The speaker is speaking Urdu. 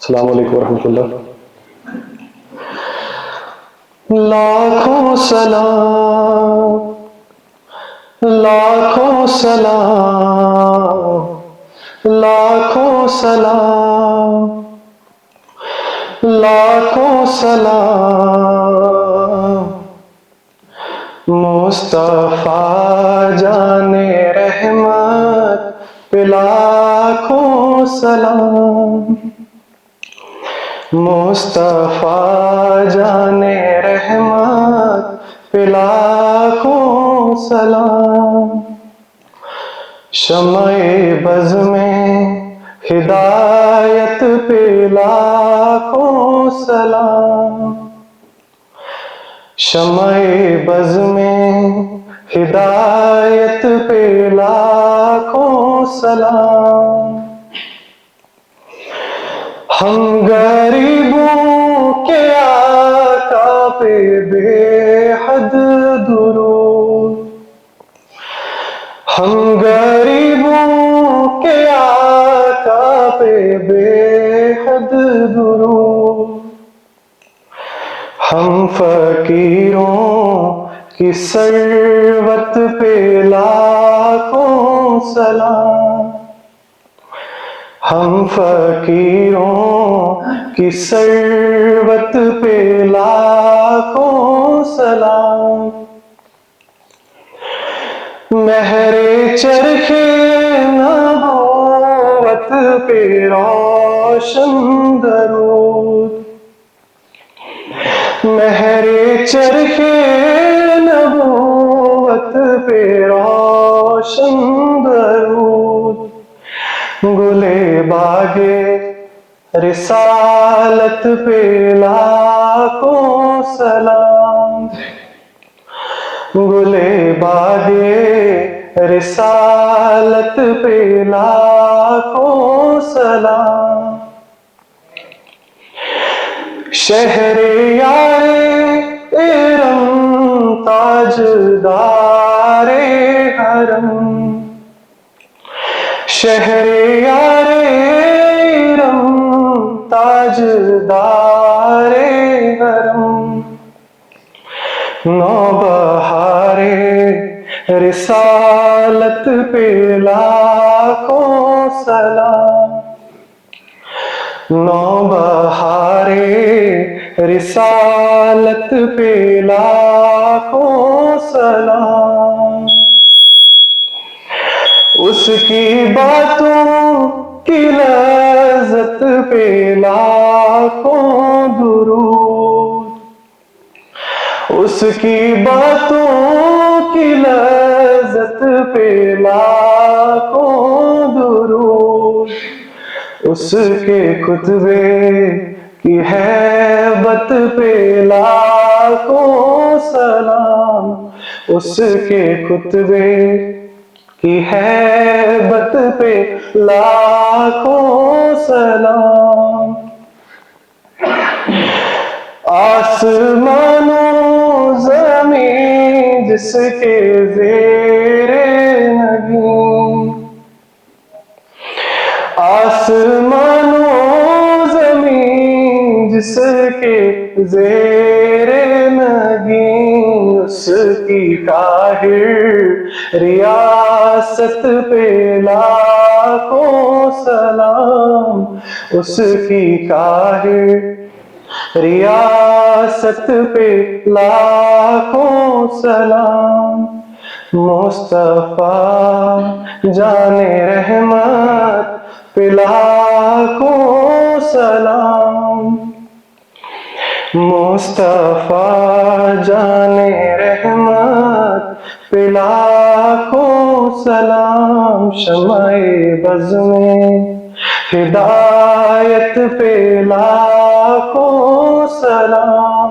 السلام علیکم ورحمۃ اللہ۔ لاکھوں سلام، لاکھوں سلام، لاکھوں سلام، لاکھوں سلام، مصطفیٰ جان رحمت پہ لاکھوں سلام، مصطفیٰ جان رحمت پہ لاکھوں سلام، شمع بز میں ہدایت پہ لاکھوں سلام، شمع بز میں ہدایت پہ لاکھوں سلام، ہم غریبوں کے آقا پہ بے حد درود، ہم غریبوں کے آقا پہ بے حد درود، ہم فقیروں کی ثروت پہ لاکھوں سلام، ہم فقیروں کی ثروت پہ لاکھوں سلام، مہر چرخ نبوت پہ روشن درود، مہر چرخ نبوت پہ روشن درود، گلے باغ رسالت پہ لاکھوں سلام، گلے باغ رسالت پہ لاکھوں سلام، شہریار ارم تاجدار حرم، شہریار ارم تاجدار حرم، نوبہار رسالت پہ لاکھوں سلام، نوبہار رسالت پہ لاکھوں سلام، اس کی باتوں کی لذت پہ لاکھوں درود، اس کی باتوں کی لذت پہ لاکھوں درود، اس کے خطبے کی ہیبت پہ لاکھوں سلام، اس کے خطبے کی ہیبت پہ لاکھوں سلام، آسمان و زمین جس کے زیر نگین، آسمان و زمین جس کے زیر نگین، اس کی قاہر ریاست پہ لاکھوں سلام، اس کی قاہر ریاست پہ لاکھوں سلام، مصطفیٰ جان رحمت پہ لاکھوں سلام، مصطفیٰ جان رحمت پہ لاکھوں سلام، شمع بز میں ہدایت پہ لاکھوں سلام۔